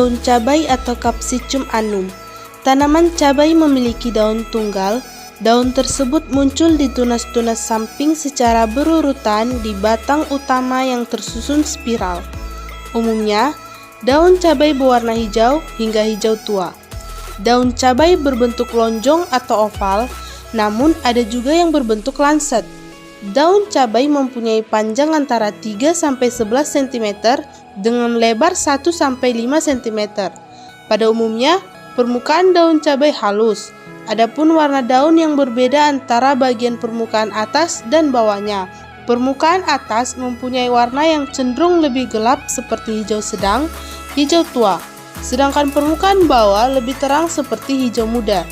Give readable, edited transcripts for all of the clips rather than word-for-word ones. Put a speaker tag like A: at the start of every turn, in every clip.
A: Daun cabai atau Capsicum annum. Tanaman cabai memiliki daun tunggal. Daun tersebut muncul di tunas-tunas samping secara berurutan di batang utama yang tersusun spiral. Umumnya, daun cabai berwarna hijau hingga hijau tua. Daun cabai berbentuk lonjong atau oval, namun ada juga yang berbentuk lancet. Daun cabai mempunyai panjang antara 3-11 cm dengan lebar 1-5 cm. Pada umumnya, permukaan daun cabai halus. Adapun warna daun yang berbeda antara bagian permukaan atas dan bawahnya. Permukaan atas mempunyai warna yang cenderung lebih gelap seperti hijau sedang, hijau tua. Sedangkan permukaan bawah lebih terang seperti hijau muda.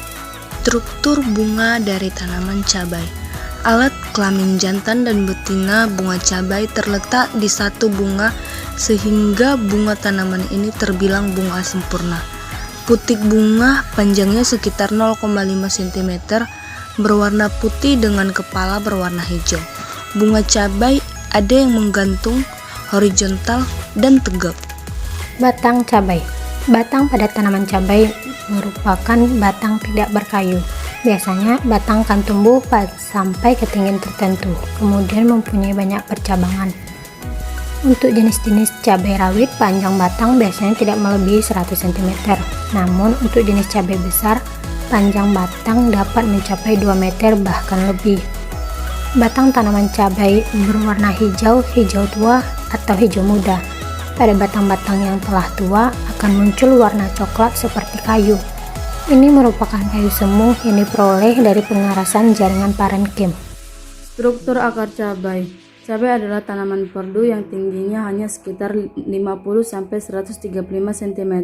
B: Struktur bunga dari tanaman cabai. Alat kelamin jantan dan betina bunga cabai terletak di satu bunga sehingga bunga tanaman ini terbilang bunga sempurna. Putik bunga panjangnya sekitar 0,5 cm, berwarna putih dengan kepala berwarna hijau. Bunga cabai ada yang menggantung, horizontal, dan tegak.
C: Batang cabai. Batang pada tanaman cabai merupakan batang tidak berkayu. Biasanya batang akan tumbuh sampai ketinggian tertentu, kemudian mempunyai banyak percabangan. Untuk jenis-jenis cabai rawit, panjang batang biasanya tidak melebihi 100 cm. Namun untuk jenis cabai besar, panjang batang dapat mencapai 2 meter bahkan lebih. Batang tanaman cabai berwarna hijau, hijau tua, atau hijau muda. Pada batang-batang yang telah tua akan muncul warna coklat seperti kayu. Ini merupakan kayu semu yang diperoleh dari pengerasan jaringan parenkim.
D: Struktur akar cabai. Cabai adalah tanaman perdu yang tingginya hanya sekitar 50-135 cm.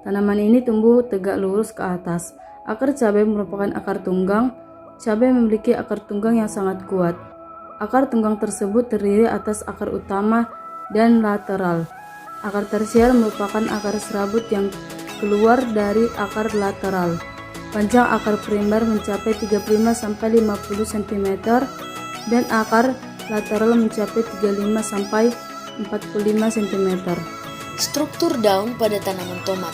D: Tanaman ini tumbuh tegak lurus ke atas. Akar cabai merupakan akar tunggang. Cabai memiliki akar tunggang yang sangat kuat. Akar tunggang tersebut terdiri atas akar utama dan lateral. Akar tersier merupakan akar serabut yang keluar dari akar lateral. Panjang akar primer mencapai 35-50 cm dan akar lateral mencapai 35-45 cm.
B: Struktur daun pada tanaman tomat.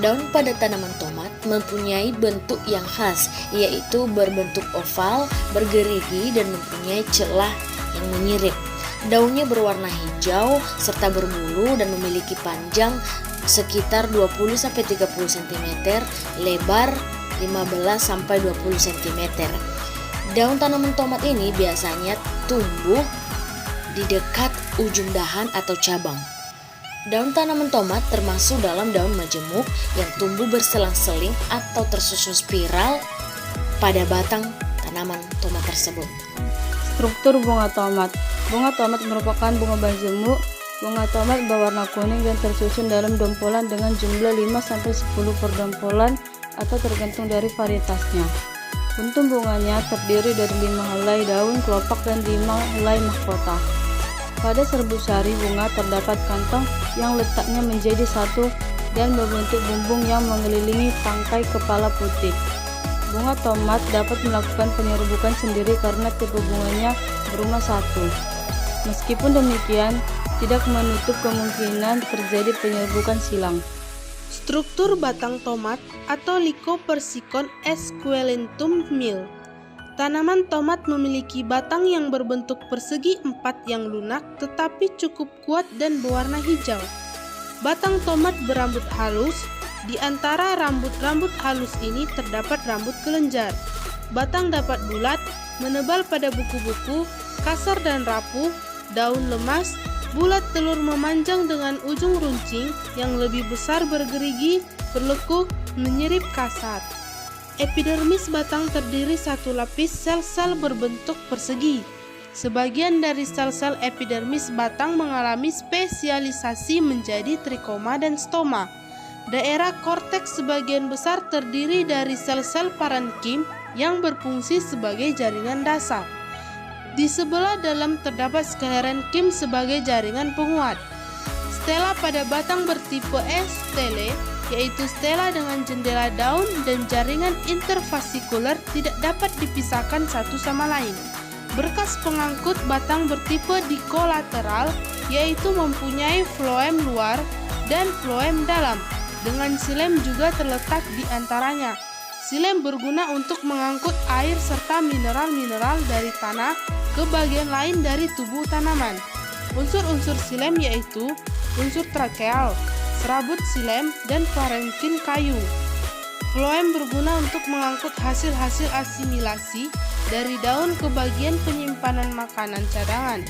B: Daun pada tanaman tomat mempunyai bentuk yang khas, yaitu berbentuk oval, bergerigi, dan mempunyai celah yang menyirip. Daunnya berwarna hijau serta berbulu dan memiliki panjang sekitar 20-30 cm, lebar 15-20 cm. Daun tanaman tomat ini biasanya tumbuh di dekat ujung dahan atau cabang. Daun tanaman tomat termasuk dalam daun majemuk yang tumbuh berselang-seling atau tersusun spiral pada batang tanaman tomat tersebut.
D: Struktur bunga tomat. Bunga tomat merupakan bunga majemuk. Bunga tomat berwarna kuning dan tersusun dalam dompolan dengan jumlah 5-10 per dompolan atau tergantung dari varietasnya. Untung bunganya terdiri dari 5 helai daun, kelopak, dan 5 helai mahkota. Pada serbu sari bunga terdapat kantong yang letaknya menjadi satu dan berbentuk bumbung yang mengelilingi tangkai kepala putih. Bunga tomat dapat melakukan penyerbukan sendiri karena tipe bunganya berumah satu. Meskipun demikian, tidak menutup kemungkinan terjadi penyerbukan silang.
A: Struktur batang tomat atau Lycopersicon esculentum Mill. Tanaman tomat memiliki batang yang berbentuk persegi 4 yang lunak tetapi cukup kuat dan berwarna hijau. Batang tomat berambut halus. Di antara rambut-rambut halus ini terdapat rambut kelenjar. Batang dapat bulat, menebal pada buku-buku, kasar dan rapuh, daun lemas, bulat telur memanjang dengan ujung runcing yang lebih besar bergerigi, berlekuk, menyirip kasar. Epidermis batang terdiri satu lapis sel-sel berbentuk persegi. Sebagian dari sel-sel epidermis batang mengalami spesialisasi menjadi trikoma dan stoma. Daerah korteks sebagian besar terdiri dari sel-sel parenkim yang berfungsi sebagai jaringan dasar. Di sebelah dalam terdapat sklerenkim sebagai jaringan penguat. Stela pada batang bertipe E stele, yaitu stela dengan jendela daun dan jaringan interfasikuler tidak dapat dipisahkan satu sama lain. Berkas pengangkut batang bertipe dikolateral, yaitu mempunyai floem luar, dan floem dalam, dengan xilem juga terletak di antaranya. Xilem berguna untuk mengangkut air serta mineral-mineral dari tanah ke bagian lain dari tubuh tanaman. Unsur-unsur xilem yaitu unsur tracheal, serabut xilem, dan parenkin kayu. Floem berguna untuk mengangkut hasil-hasil asimilasi dari daun ke bagian penyimpanan makanan cadangan.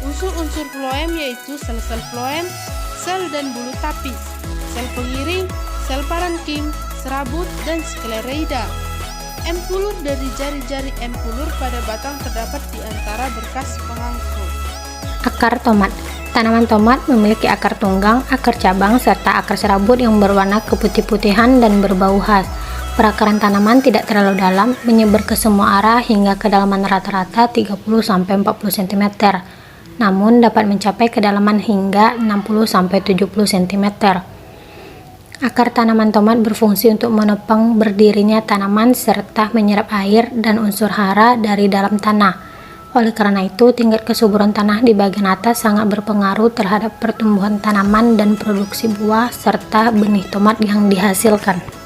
A: Unsur-unsur floem yaitu sel-sel floem, sel dan bulu tapis, sel pengiring, sel parenkim, serabut, dan sklereida. Empulur dari jari-jari empulur pada batang terdapat di antara berkas pengangkut.
C: Akar tomat. Tanaman tomat memiliki akar tunggang, akar cabang, serta akar serabut yang berwarna keputih-putihan dan berbau khas. Perakaran tanaman tidak terlalu dalam, menyebar ke semua arah hingga kedalaman rata-rata 30-40 cm. Namun dapat mencapai kedalaman hingga 60-70 cm. Akar tanaman tomat berfungsi untuk menopang berdirinya tanaman serta menyerap air dan unsur hara dari dalam tanah. Oleh karena itu, tingkat kesuburan tanah di bagian atas sangat berpengaruh terhadap pertumbuhan tanaman dan produksi buah serta benih tomat yang dihasilkan.